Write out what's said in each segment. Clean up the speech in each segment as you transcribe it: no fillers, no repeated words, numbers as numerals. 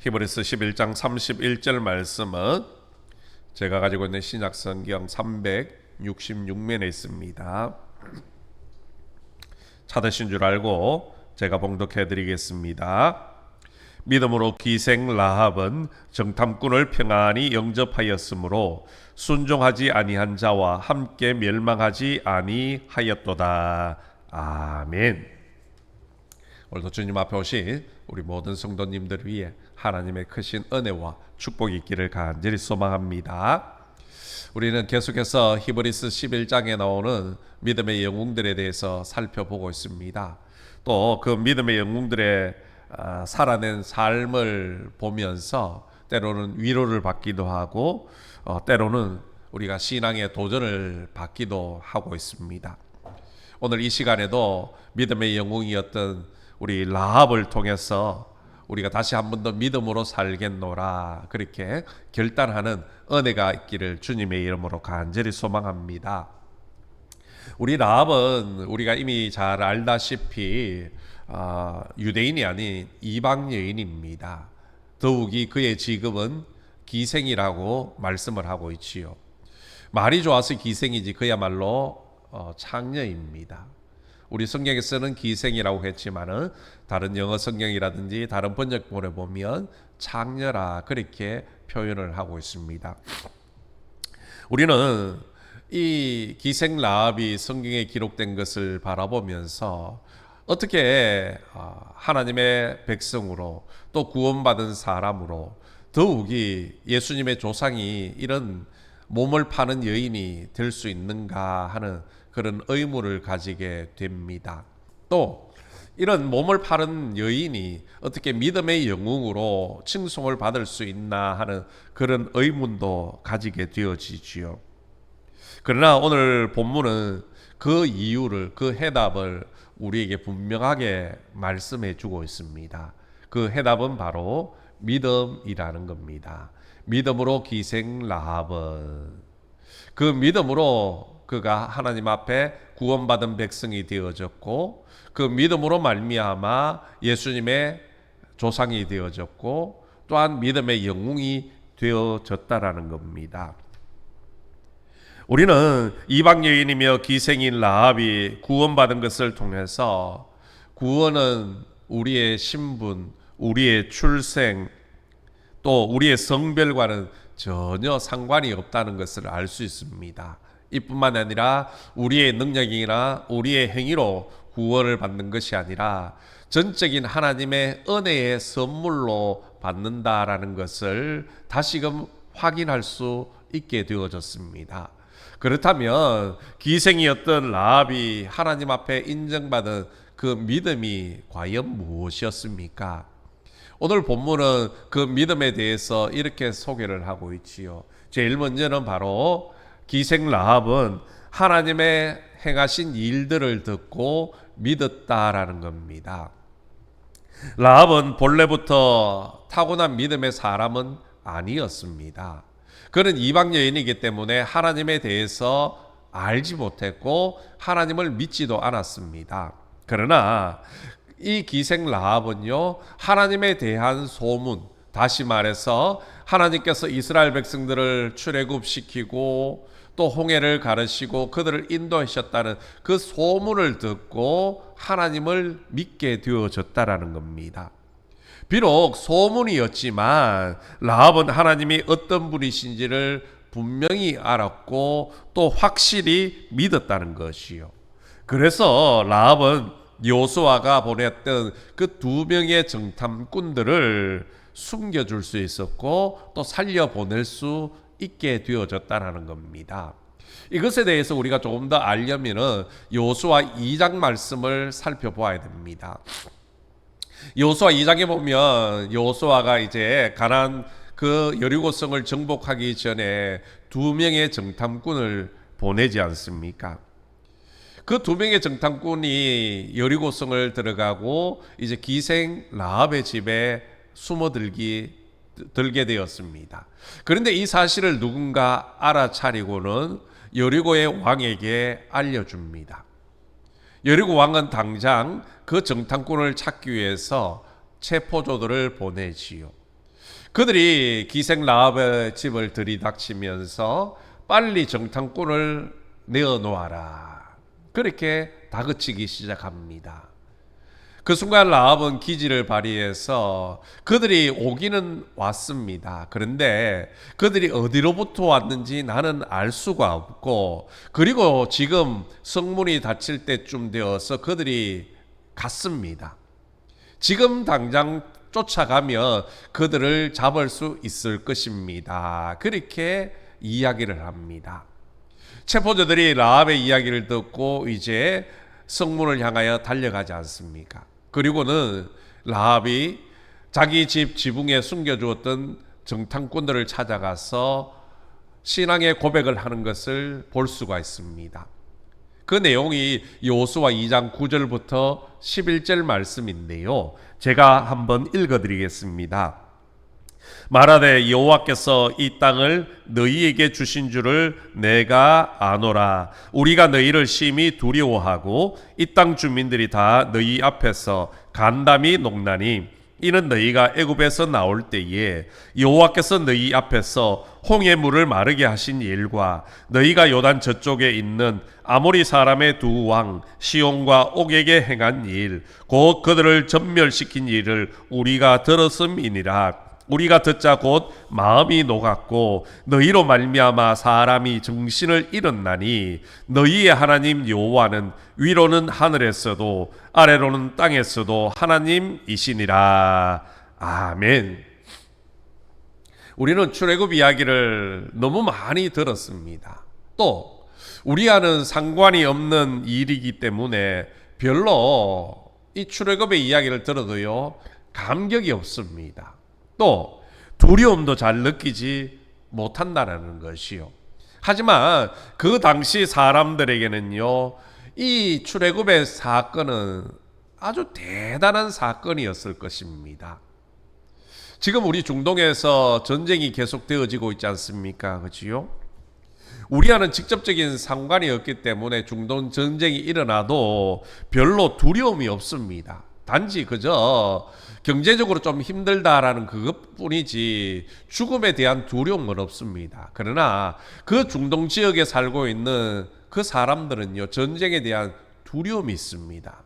히브리서 11장 31절 말씀은 제가 가지고 있는 신약성경 366면에 있습니다. 찾으신 줄 알고 제가 봉독해 드리겠습니다. 믿음으로 기생 라합은 정탐꾼을 평안히 영접하였으므로 순종하지 아니한 자와 함께 멸망하지 아니하였도다. 아멘. 오늘도 주님 앞에 오신 우리 모든 성도님들 위해 하나님의 크신 은혜와 축복이 있기를 간절히 소망합니다. 우리는 계속해서 히브리서 11장에 나오는 믿음의 영웅들에 대해서 살펴보고 있습니다. 또 그 믿음의 영웅들의 살아낸 삶을 보면서 때로는 위로를 받기도 하고 때로는 우리가 신앙의 도전을 받기도 하고 있습니다. 오늘 이 시간에도 믿음의 영웅이었던 우리 라합을 통해서 우리가 다시 한 번 더 믿음으로 살겠노라 그렇게 결단하는 은혜가 있기를 주님의 이름으로 간절히 소망합니다. 우리 라합은 우리가 이미 잘 알다시피 유대인이 아닌 이방 여인입니다. 더욱이 그의 직업은 기생이라고 말씀을 하고 있지요. 말이 좋아서 기생이지 그야말로 창녀입니다. 우리 성경에서는 기생이라고 했지만은 다른 영어 성경이라든지 다른 번역본에 보면 창녀라 그렇게 표현을 하고 있습니다. 우리는 이 기생 라합이 성경에 기록된 것을 바라보면서 어떻게 하나님의 백성으로 또 구원받은 사람으로 더욱이 예수님의 조상이 이런 몸을 파는 여인이 될 수 있는가 하는 그런 의문을 가지게 됩니다. 또 이런 몸을 파는 여인이 어떻게 믿음의 영웅으로 칭송을 받을 수 있나 하는 그런 의문도 가지게 되어지지요. 그러나 오늘 본문은 그 이유를, 그 해답을 우리에게 분명하게 말씀해 주고 있습니다. 그 해답은 바로 믿음이라는 겁니다. 믿음으로 기생 라합은 그 믿음으로 그가 하나님 앞에 구원받은 백성이 되어졌고 그 믿음으로 말미암아 예수님의 조상이 되어졌고 또한 믿음의 영웅이 되어졌다라는 겁니다. 우리는 이방 여인이며 기생인 라합이 구원받은 것을 통해서 구원은 우리의 신분, 우리의 출생, 또 우리의 성별과는 전혀 상관이 없다는 것을 알 수 있습니다. 이뿐만 아니라 우리의 능력이나 우리의 행위로 구원을 받는 것이 아니라 전적인 하나님의 은혜의 선물로 받는다라는 것을 다시금 확인할 수 있게 되어졌습니다. 그렇다면 기생이었던 라합이 하나님 앞에 인정받은 그 믿음이 과연 무엇이었습니까? 오늘 본문은 그 믿음에 대해서 이렇게 소개를 하고 있지요. 제일 먼저는 바로 기생 라합은 하나님의 행하신 일들을 듣고 믿었다라는 겁니다. 라합은 본래부터 타고난 믿음의 사람은 아니었습니다. 그는 이방 여인이기 때문에 하나님에 대해서 알지 못했고 하나님을 믿지도 않았습니다. 그러나 이 기생 라합은요, 하나님에 대한 소문, 다시 말해서 하나님께서 이스라엘 백성들을 출애굽시키고 또 홍해를 가르시고 그들을 인도하셨다는 그 소문을 듣고 하나님을 믿게 되어졌다라는 겁니다. 비록 소문이었지만 라합은 하나님이 어떤 분이신지를 분명히 알았고 또 확실히 믿었다는 것이요. 그래서 라합은 여호수아가 보냈던 그 2명의 정탐꾼들을 숨겨줄 수 있었고 또 살려보낼 수 있게 되어졌다는 겁니다. 이것에 대해서 우리가 조금 더 알려면 여호수아 2장 말씀을 살펴보아야 됩니다. 여호수아 2장에 보면 여호수아가 이제 가나안 그 여리고성을 정복하기 전에 2명의 정탐꾼을 보내지 않습니까? 그 2명의 정탐꾼이 여리고성을 들어가고 이제 기생 라합의 집에 들게 되었습니다. 그런데 이 사실을 누군가 알아차리고는 여리고의 왕에게 알려줍니다. 여리고 왕은 당장 그 정탐꾼을 찾기 위해서 체포조들을 보내지요. 그들이 기생 라합의 집을 들이닥치면서 빨리 정탐꾼을 내어놓아라, 그렇게 다그치기 시작합니다. 그 순간 라합은 기지를 발휘해서 그들이 오기는 왔습니다. 그런데 그들이 어디로부터 왔는지 나는 알 수가 없고, 그리고 지금 성문이 닫힐 때쯤 되어서 그들이 갔습니다. 지금 당장 쫓아가면 그들을 잡을 수 있을 것입니다. 그렇게 이야기를 합니다. 체포자들이 라합의 이야기를 듣고 이제 성문을 향하여 달려가지 않습니까? 그리고는 라합이 자기 집 지붕에 숨겨주었던 정탐꾼들을 찾아가서 신앙의 고백을 하는 것을 볼 수가 있습니다. 그 내용이 여호수아 2장 9절부터 11절 말씀인데요. 제가 한번 읽어드리겠습니다. 말하되 여호와께서 이 땅을 너희에게 주신 줄을 내가 아노라. 우리가 너희를 심히 두려워하고 이 땅 주민들이 다 너희 앞에서 간담이 녹나니 이는 너희가 애굽에서 나올 때에 여호와께서 너희 앞에서 홍해 물을 마르게 하신 일과 너희가 요단 저쪽에 있는 아모리 사람의 두 왕 시온과 옥에게 행한 일, 곧 그들을 전멸시킨 일을 우리가 들었음이니라. 우리가 듣자 곧 마음이 녹았고 너희로 말미암아 사람이 정신을 잃었나니 너희의 하나님 여호와는 위로는 하늘에서도 아래로는 땅에서도 하나님이시니라. 아멘. 우리는 출애굽 이야기를 너무 많이 들었습니다. 또 우리와는 상관이 없는 일이기 때문에 별로 이 출애굽의 이야기를 들어도요 감격이 없습니다. 또 두려움도 잘 느끼지 못한다는 것이요. 하지만 그 당시 사람들에게는요 이 출애굽의 사건은 아주 대단한 사건이었을 것입니다. 지금 우리 중동에서 전쟁이 계속되어지고 있지 않습니까? 그렇지요? 우리와는 직접적인 상관이 없기 때문에 중동 전쟁이 일어나도 별로 두려움이 없습니다. 단지 그저 경제적으로 좀 힘들다라는 그것뿐이지 죽음에 대한 두려움은 없습니다. 그러나 그 중동 지역에 살고 있는 그 사람들은요 전쟁에 대한 두려움이 있습니다.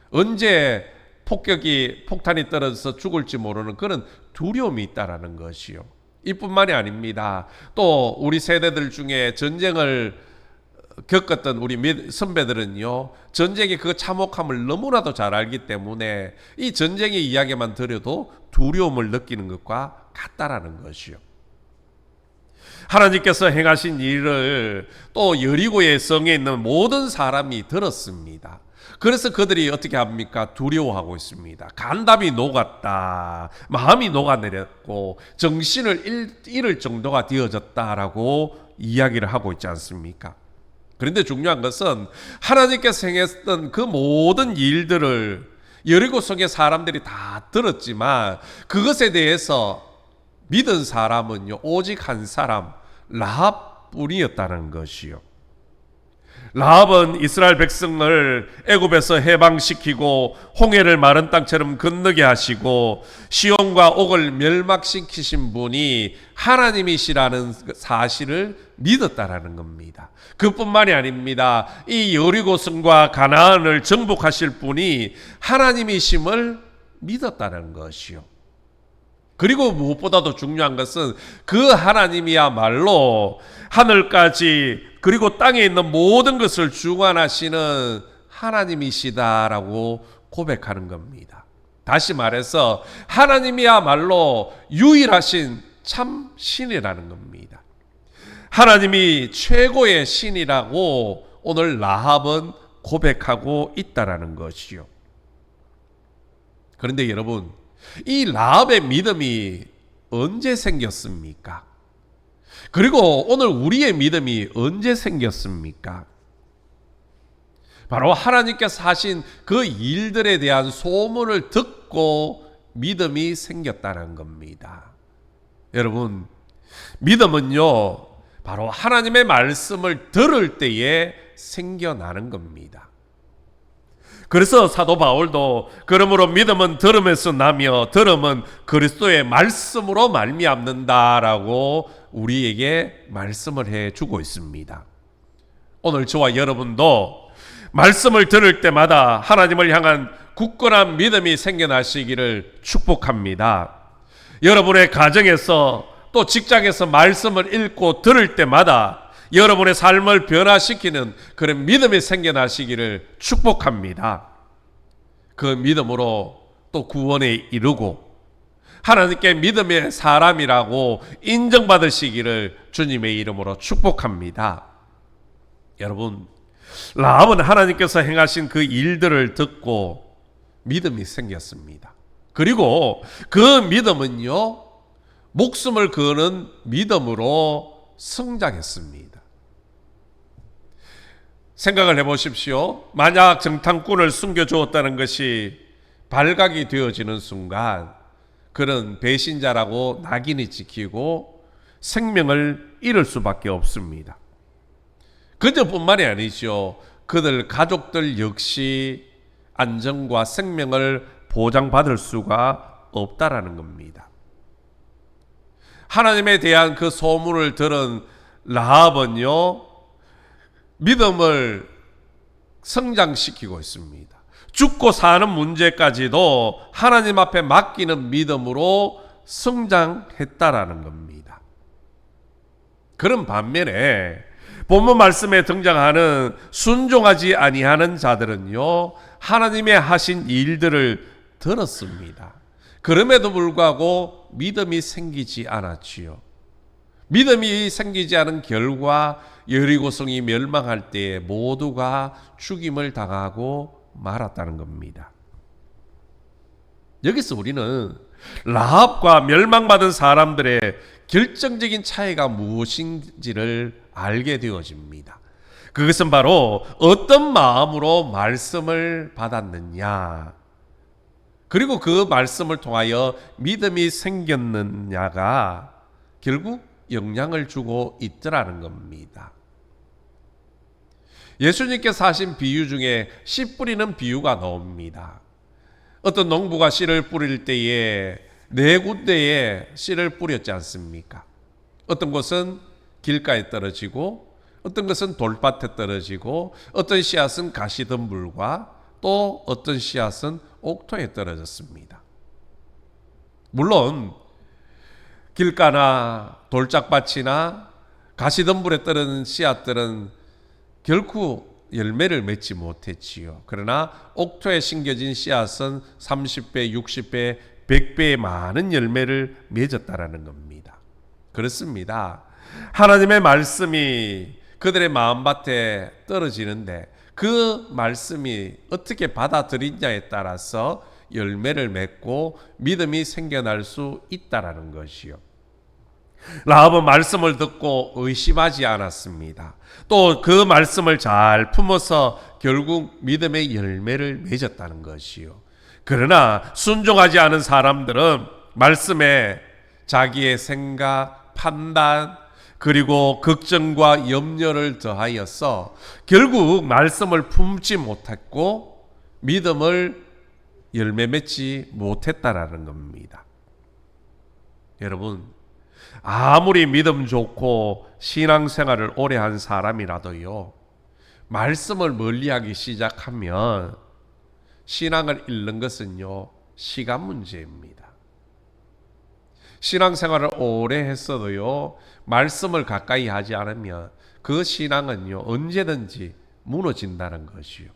언제 폭탄이 떨어져서 죽을지 모르는 그런 두려움이 있다라는 것이요. 이뿐만이 아닙니다. 또 우리 세대들 중에 전쟁을 겪었던 우리 선배들은요 전쟁의 그 참혹함을 너무나도 잘 알기 때문에 이 전쟁의 이야기만 들어도 두려움을 느끼는 것과 같다라는 것이요. 하나님께서 행하신 일을 또 여리고의 성에 있는 모든 사람이 들었습니다. 그래서 그들이 어떻게 합니까? 두려워하고 있습니다. 간담이 녹았다, 마음이 녹아내렸고 정신을 잃을 정도가 되어졌다라고 이야기를 하고 있지 않습니까? 그런데 중요한 것은 하나님께서 행했던 그 모든 일들을 여리고 속의 사람들이 다 들었지만 그것에 대해서 믿은 사람은요 오직 한 사람, 라합뿐이었다는 것이요. 라합은 이스라엘 백성을 애굽에서 해방시키고 홍해를 마른 땅처럼 건너게 하시고 시온과 옥을 멸망시키신 분이 하나님이시라는 사실을 믿었다라는 겁니다. 그뿐만이 아닙니다. 이 여리고성과 가나안을 정복하실 분이 하나님이심을 믿었다는 것이요. 그리고 무엇보다도 중요한 것은 그 하나님이야말로 하늘까지 그리고 땅에 있는 모든 것을 주관하시는 하나님이시다라고 고백하는 겁니다. 다시 말해서 하나님이야말로 유일하신 참 신이라는 겁니다. 하나님이 최고의 신이라고 오늘 라합은 고백하고 있다라는 것이요. 그런데 여러분, 이 라합의 믿음이 언제 생겼습니까? 그리고 오늘 우리의 믿음이 언제 생겼습니까? 바로 하나님께서 하신 그 일들에 대한 소문을 듣고 믿음이 생겼다는 겁니다. 여러분, 믿음은요 바로 하나님의 말씀을 들을 때에 생겨나는 겁니다. 그래서 사도 바울도 그러므로 믿음은 들음에서 나며 들음은 그리스도의 말씀으로 말미암는다라고 우리에게 말씀을 해주고 있습니다. 오늘 저와 여러분도 말씀을 들을 때마다 하나님을 향한 굳건한 믿음이 생겨나시기를 축복합니다. 여러분의 가정에서 또 직장에서 말씀을 읽고 들을 때마다 여러분의 삶을 변화시키는 그런 믿음이 생겨나시기를 축복합니다. 그 믿음으로 또 구원에 이르고 하나님께 믿음의 사람이라고 인정받으시기를 주님의 이름으로 축복합니다. 여러분, 라합은 하나님께서 행하신 그 일들을 듣고 믿음이 생겼습니다. 그리고 그 믿음은요, 목숨을 거는 믿음으로 성장했습니다. 생각을 해보십시오. 만약 정탐꾼을 숨겨주었다는 것이 발각이 되어지는 순간 그런 배신자라고 낙인이 찍히고 생명을 잃을 수밖에 없습니다. 그저뿐만이 아니죠. 그들 가족들 역시 안전과 생명을 보장받을 수가 없다라는 겁니다. 하나님에 대한 그 소문을 들은 라합은요, 믿음을 성장시키고 있습니다. 죽고 사는 문제까지도 하나님 앞에 맡기는 믿음으로 성장했다라는 겁니다. 그런 반면에 본문 말씀에 등장하는 순종하지 아니하는 자들은요, 하나님의 하신 일들을 들었습니다. 그럼에도 불구하고 믿음이 생기지 않았지요. 믿음이 생기지 않은 결과 여리고성이 멸망할 때에 모두가 죽임을 당하고 말았다는 겁니다. 여기서 우리는 라합과 멸망받은 사람들의 결정적인 차이가 무엇인지를 알게 되어집니다. 그것은 바로 어떤 마음으로 말씀을 받았느냐, 그리고 그 말씀을 통하여 믿음이 생겼느냐가 결국 영향을 주고 있더라는 겁니다. 예수님께서 하신 비유 중에 씨 뿌리는 비유가 나옵니다. 어떤 농부가 씨를 뿌릴 때에 네 군데에 씨를 뿌렸지 않습니까? 어떤 곳은 길가에 떨어지고, 어떤 것은 돌밭에 떨어지고, 어떤 씨앗은 가시덤불과 또 어떤 씨앗은 옥토에 떨어졌습니다. 물론 길가나 돌짝밭이나 가시덤불에 떨어진 씨앗들은 결코 열매를 맺지 못했지요. 그러나 옥토에 심겨진 씨앗은 30배, 60배, 100배의 많은 열매를 맺었다라는 겁니다. 그렇습니다. 하나님의 말씀이 그들의 마음밭에 떨어지는데 그 말씀이 어떻게 받아들이냐에 따라서 열매를 맺고 믿음이 생겨날 수 있다라는 것이요. 라합은 말씀을 듣고 의심하지 않았습니다. 또 그 말씀을 잘 품어서 결국 믿음의 열매를 맺었다는 것이요. 그러나 순종하지 않은 사람들은 말씀에 자기의 생각, 판단, 그리고 걱정과 염려를 더하여서 결국 말씀을 품지 못했고 믿음을 열매 맺지 못했다라는 겁니다. 여러분, 아무리 믿음 좋고 신앙생활을 오래 한 사람이라도요, 말씀을 멀리하기 시작하면 신앙을 잃는 것은요, 시간 문제입니다. 신앙생활을 오래 했어도요, 말씀을 가까이 하지 않으면 그 신앙은요, 언제든지 무너진다는 것이요.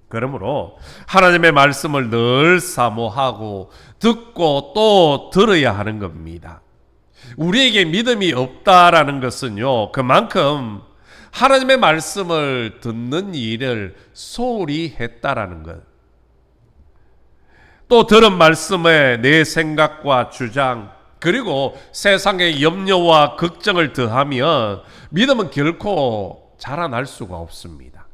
그러므로 하나님의 말씀을 늘 사모하고 듣고 또 들어야 하는 겁니다. 우리에게 믿음이 없다라는 것은요, 그만큼 하나님의 말씀을 듣는 일을 소홀히 했다라는 것. 또 들은 말씀에 내 생각과 주장, 그리고 세상의 염려와 걱정을 더하면 믿음은 결코 자라날 수가 없습니다.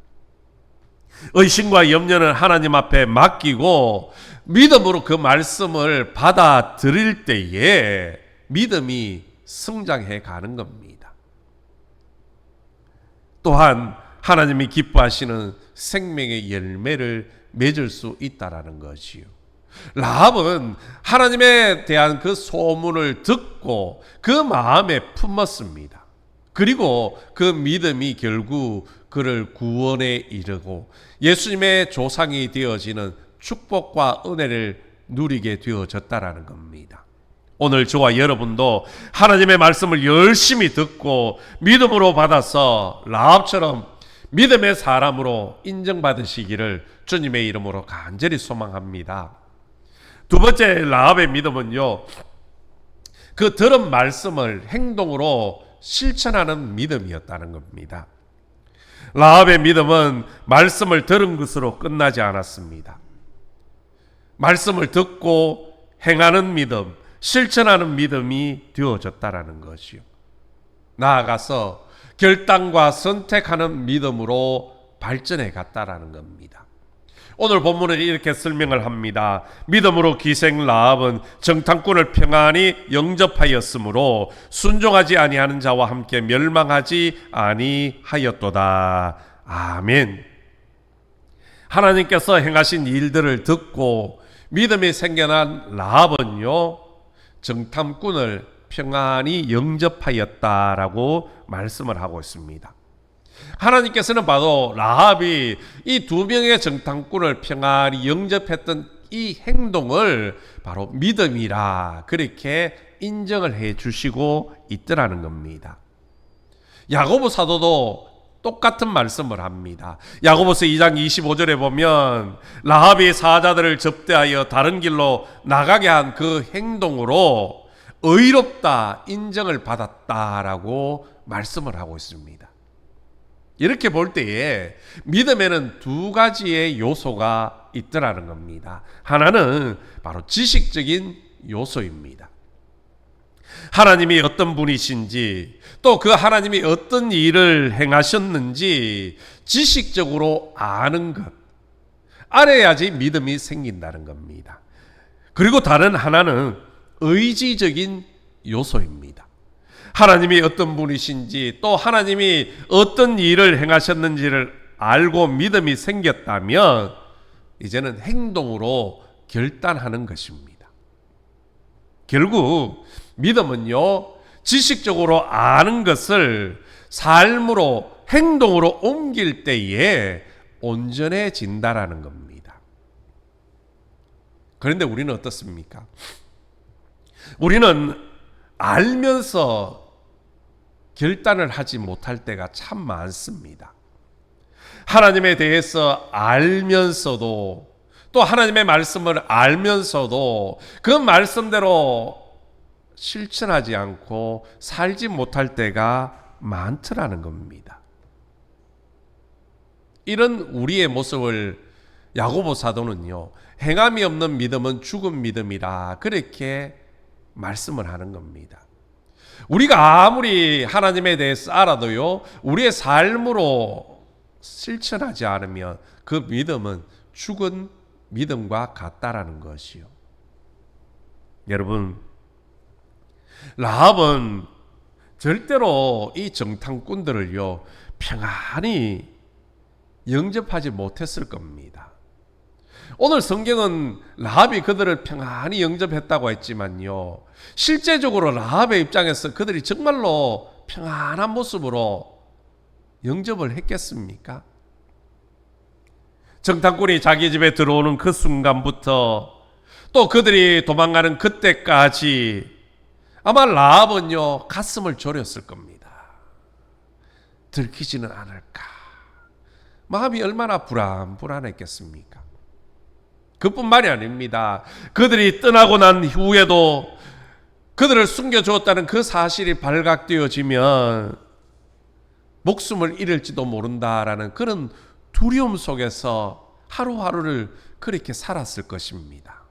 의심과 염려는 하나님 앞에 맡기고 믿음으로 그 말씀을 받아들일 때에 믿음이 성장해 가는 겁니다. 또한 하나님이 기뻐하시는 생명의 열매를 맺을 수 있다라는 것이요. 라합은 하나님에 대한 그 소문을 듣고 그 마음에 품었습니다. 그리고 그 믿음이 결국 그를 구원에 이르고 예수님의 조상이 되어지는 축복과 은혜를 누리게 되어졌다라는 겁니다. 오늘 저와 여러분도 하나님의 말씀을 열심히 듣고 믿음으로 받아서 라합처럼 믿음의 사람으로 인정받으시기를 주님의 이름으로 간절히 소망합니다. 두 번째 라합의 믿음은요, 그 들은 말씀을 행동으로 실천하는 믿음이었다는 겁니다. 라합의 믿음은 말씀을 들은 것으로 끝나지 않았습니다. 말씀을 듣고 행하는 믿음, 실천하는 믿음이 되어졌다라는 것이요. 나아가서 결단과 선택하는 믿음으로 발전해 갔다라는 겁니다. 오늘 본문은 이렇게 설명을 합니다. 믿음으로 기생 라합은 정탐꾼을 평안히 영접하였으므로 순종하지 아니하는 자와 함께 멸망하지 아니하였도다. 아멘. 하나님께서 행하신 일들을 듣고 믿음이 생겨난 라합은요, 정탐꾼을 평안히 영접하였다라고 말씀을 하고 있습니다. 하나님께서는 바로 라합이 이 두 명의 정탐꾼을 평안히 영접했던 이 행동을 바로 믿음이라 그렇게 인정을 해 주시고 있더라는 겁니다. 야고보 사도도 똑같은 말씀을 합니다. 야고보서 2장 25절에 보면 라합이 사자들을 접대하여 다른 길로 나가게 한 그 행동으로 의롭다 인정을 받았다라고 말씀을 하고 있습니다. 이렇게 볼 때에 믿음에는 두 가지의 요소가 있더라는 겁니다. 하나는 바로 지식적인 요소입니다. 하나님이 어떤 분이신지 또 그 하나님이 어떤 일을 행하셨는지 지식적으로 아는 것, 알아야지 믿음이 생긴다는 겁니다. 그리고 다른 하나는 의지적인 요소입니다. 하나님이 어떤 분이신지 또 하나님이 어떤 일을 행하셨는지를 알고 믿음이 생겼다면 이제는 행동으로 결단하는 것입니다. 결국 믿음은요, 지식적으로 아는 것을 삶으로 행동으로 옮길 때에 온전해진다라는 겁니다. 그런데 우리는 어떻습니까? 우리는 알면서 결단을 하지 못할 때가 참 많습니다. 하나님에 대해서 알면서도 또 하나님의 말씀을 알면서도 그 말씀대로 실천하지 않고 살지 못할 때가 많더라는 겁니다. 이런 우리의 모습을 야고보 사도는요, 행함이 없는 믿음은 죽은 믿음이라 그렇게 말씀을 하는 겁니다. 우리가 아무리 하나님에 대해서 알아도요, 우리의 삶으로 실천하지 않으면 그 믿음은 죽은 믿음과 같다라는 것이요. 여러분, 라합은 절대로 이 정탐꾼들을요, 평안히 영접하지 못했을 겁니다. 오늘 성경은 라합이 그들을 평안히 영접했다고 했지만요, 실제적으로 라합의 입장에서 그들이 정말로 평안한 모습으로 영접을 했겠습니까? 정탐꾼이 자기 집에 들어오는 그 순간부터 또 그들이 도망가는 그때까지 아마 라합은요, 가슴을 졸였을 겁니다. 들키지는 않을까. 마음이 얼마나 불안했겠습니까? 그뿐만이 아닙니다. 그들이 떠나고 난 후에도 그들을 숨겨주었다는 그 사실이 발각되어지면 목숨을 잃을지도 모른다라는 그런 두려움 속에서 하루하루를 그렇게 살았을 것입니다.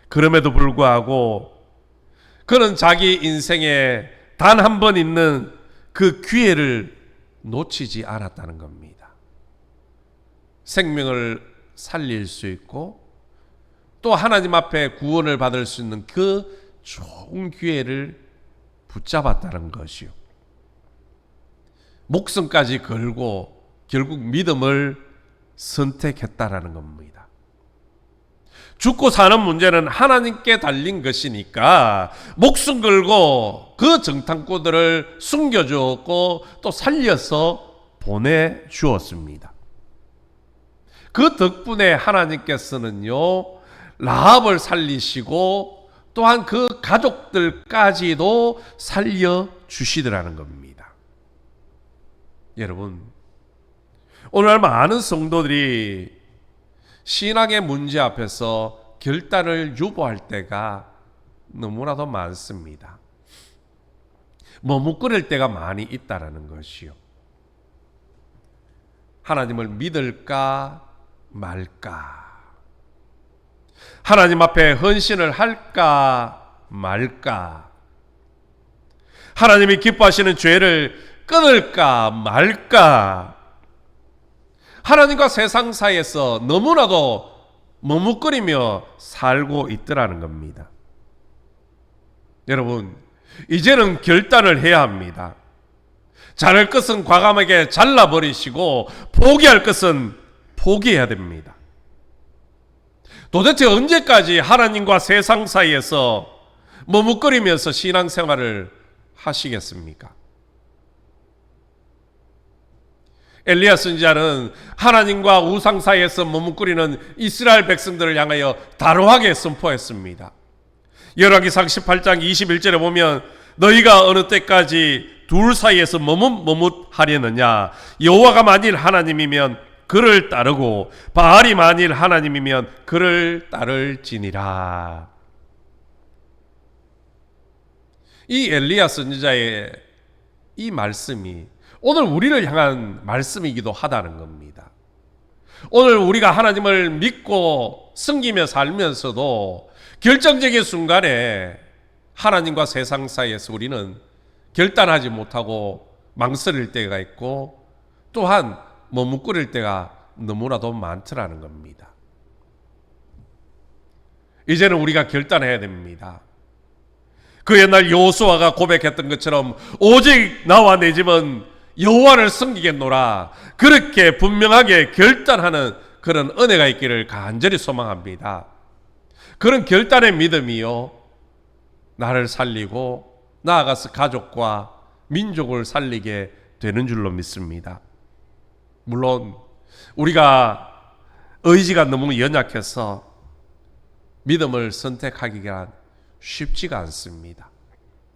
그럼에도 불구하고 그는 자기 인생에 단 한 번 있는 그 기회를 놓치지 않았다는 겁니다. 생명을 살릴 수 있고 또 하나님 앞에 구원을 받을 수 있는 그 좋은 기회를 붙잡았다는 것이요. 목숨까지 걸고 결국 믿음을 선택했다라는 겁니다. 죽고 사는 문제는 하나님께 달린 것이니까 목숨 걸고 그 정탐꾼들을 숨겨주었고 또 살려서 보내주었습니다. 그 덕분에 하나님께서는요, 라합을 살리시고 또한 그 가족들까지도 살려주시더라는 겁니다. 여러분, 오늘 많은 성도들이 신앙의 문제 앞에서 결단을 유보할 때가 너무나도 많습니다. 머뭇거릴 때가 많이 있다라는 것이요. 하나님을 믿을까 말까? 하나님 앞에 헌신을 할까 말까? 하나님이 기뻐하시는 죄를 끊을까 말까? 하나님과 세상 사이에서 너무나도 머뭇거리며 살고 있더라는 겁니다. 여러분, 이제는 결단을 해야 합니다. 자를 것은 과감하게 잘라버리시고 포기할 것은 포기해야 됩니다. 도대체 언제까지 하나님과 세상 사이에서 머뭇거리면서 신앙생활을 하시겠습니까? 엘리야 선지자는 하나님과 우상 사이에서 머뭇거리는 이스라엘 백성들을 향하여 단호하게 선포했습니다. 열왕기상 18장 21절에 보면 너희가 어느 때까지 둘 사이에서 머뭇하려느냐? 여호와가 만일 하나님이면 그를 따르고 바알이 만일 하나님이면 그를 따를지니라. 이 엘리야 선지자의 이 말씀이 오늘 우리를 향한 말씀이기도 하다는 겁니다. 오늘 우리가 하나님을 믿고 섬기며 살면서도 결정적인 순간에 하나님과 세상 사이에서 우리는 결단하지 못하고 망설일 때가 있고 또한 머뭇거릴 때가 너무나도 많더라는 겁니다. 이제는 우리가 결단해야 됩니다. 그 옛날 여호수아가 고백했던 것처럼 오직 나와 내 집은 여호와를 섬기겠노라, 그렇게 분명하게 결단하는 그런 은혜가 있기를 간절히 소망합니다. 그런 결단의 믿음이요, 나를 살리고 나아가서 가족과 민족을 살리게 되는 줄로 믿습니다. 물론 우리가 의지가 너무 연약해서 믿음을 선택하기가 쉽지가 않습니다.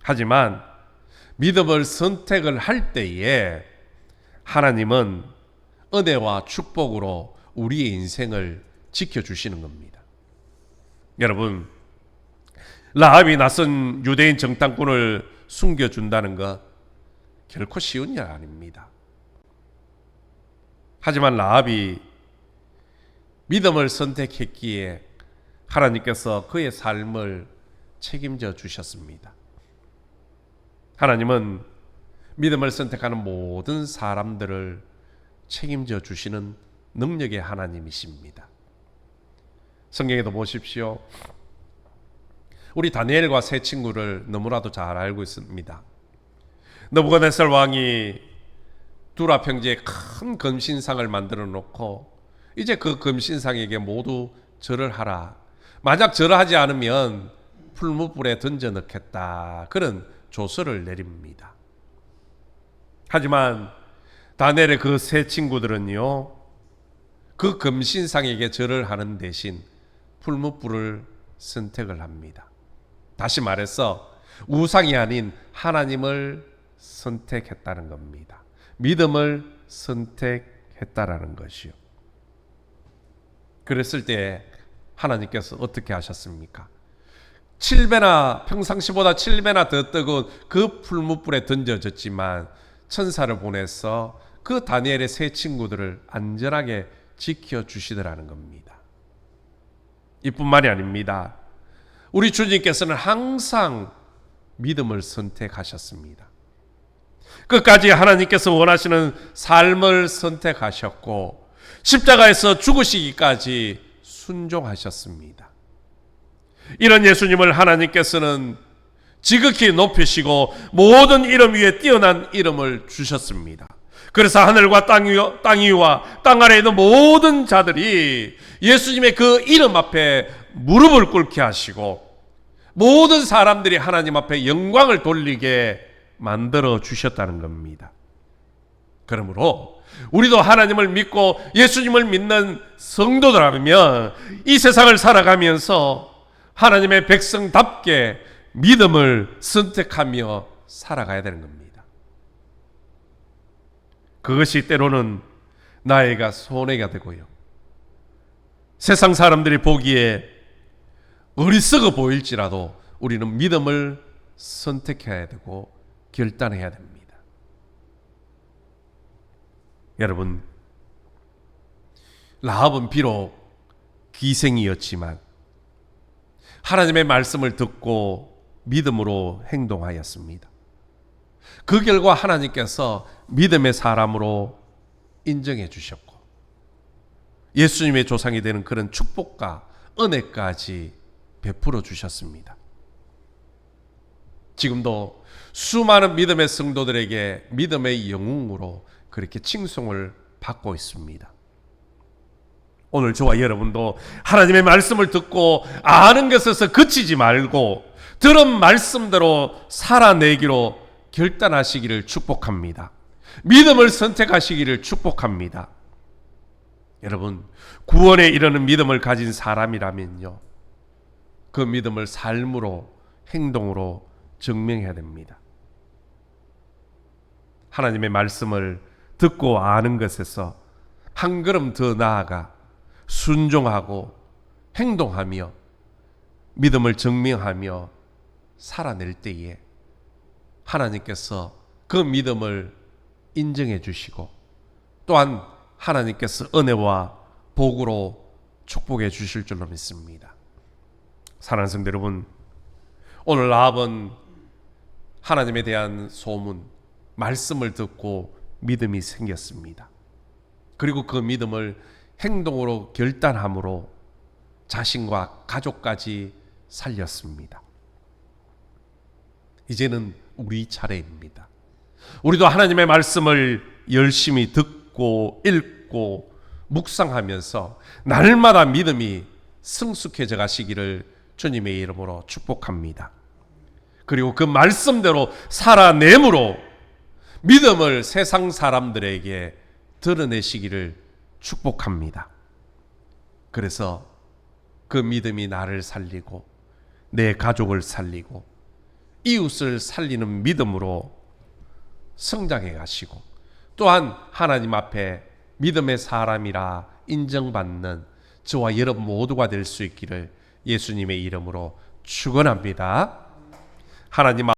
하지만 믿음을 선택을 할 때에 하나님은 은혜와 축복으로 우리의 인생을 지켜주시는 겁니다. 여러분, 라합이 낯선 유대인 정탐꾼을 숨겨준다는 것 결코 쉬운 일 아닙니다. 하지만 라합이 믿음을 선택했기에 하나님께서 그의 삶을 책임져 주셨습니다. 하나님은 믿음을 선택하는 모든 사람들을 책임져 주시는 능력의 하나님이십니다. 성경에도 보십시오. 우리 다니엘과 세 친구를 너무나도 잘 알고 있습니다. 느부갓네살 왕이 두라 평지에 큰 금신상을 만들어 놓고 이제 그 금신상에게 모두 절을 하라, 만약 절하지 않으면 풀무불에 던져 넣겠다, 그런 조서를 내립니다. 하지만 다니엘의 그 세 친구들은요, 그 금신상에게 절을 하는 대신 풀무불을 선택을 합니다. 다시 말해서 우상이 아닌 하나님을 선택했다는 겁니다. 믿음을 선택했다라는 것이요. 그랬을 때 하나님께서 어떻게 하셨습니까? 7배나, 평상시보다 7배나 더 뜨거운 그 풀무불에 던져졌지만 천사를 보내서 그 다니엘의 세 친구들을 안전하게 지켜주시더라는 겁니다. 이뿐만이 아닙니다. 우리 주님께서는 항상 믿음을 선택하셨습니다. 끝까지 하나님께서 원하시는 삶을 선택하셨고 십자가에서 죽으시기까지 순종하셨습니다. 이런 예수님을 하나님께서는 지극히 높이시고 모든 이름 위에 뛰어난 이름을 주셨습니다. 그래서 하늘과 땅 위와 땅 아래에 있는 모든 자들이 예수님의 그 이름 앞에 무릎을 꿇게 하시고 모든 사람들이 하나님 앞에 영광을 돌리게 만들어 주셨다는 겁니다. 그러므로 우리도 하나님을 믿고 예수님을 믿는 성도들이라면 이 세상을 살아가면서 하나님의 백성답게 믿음을 선택하며 살아가야 되는 겁니다. 그것이 때로는 나이가 손해가 되고요, 세상 사람들이 보기에 어리석어 보일지라도 우리는 믿음을 선택해야 되고 결단해야 됩니다. 여러분, 라합은 비록 기생이었지만 하나님의 말씀을 듣고 믿음으로 행동하였습니다. 그 결과 하나님께서 믿음의 사람으로 인정해 주셨고 예수님의 조상이 되는 그런 축복과 은혜까지 베풀어 주셨습니다. 지금도 수많은 믿음의 성도들에게 믿음의 영웅으로 그렇게 칭송을 받고 있습니다. 오늘 저와 여러분도 하나님의 말씀을 듣고 아는 것에서 그치지 말고 들은 말씀대로 살아내기로 결단하시기를 축복합니다. 믿음을 선택하시기를 축복합니다. 여러분, 구원에 이르는 믿음을 가진 사람이라면요, 그 믿음을 삶으로, 행동으로 증명해야 됩니다. 하나님의 말씀을 듣고 아는 것에서 한 걸음 더 나아가 순종하고 행동하며 믿음을 증명하며 살아낼 때에 하나님께서 그 믿음을 인정해 주시고 또한 하나님께서 은혜와 복으로 축복해 주실 줄로 믿습니다. 사랑하는 성도 여러분, 오늘 라합은 하나님에 대한 소문, 말씀을 듣고 믿음이 생겼습니다. 그리고 그 믿음을 행동으로 결단함으로 자신과 가족까지 살렸습니다. 이제는 우리 차례입니다. 우리도 하나님의 말씀을 열심히 듣고 읽고 묵상하면서 날마다 믿음이 성숙해져 가시기를 주님의 이름으로 축복합니다. 그리고 그 말씀대로 살아내므로 믿음을 세상 사람들에게 드러내시기를 축복합니다. 그래서 그 믿음이 나를 살리고 내 가족을 살리고 이웃을 살리는 믿음으로 성장해 가시고 또한 하나님 앞에 믿음의 사람이라 인정받는 저와 여러분 모두가 될 수 있기를 예수님의 이름으로 축원합니다. 하나님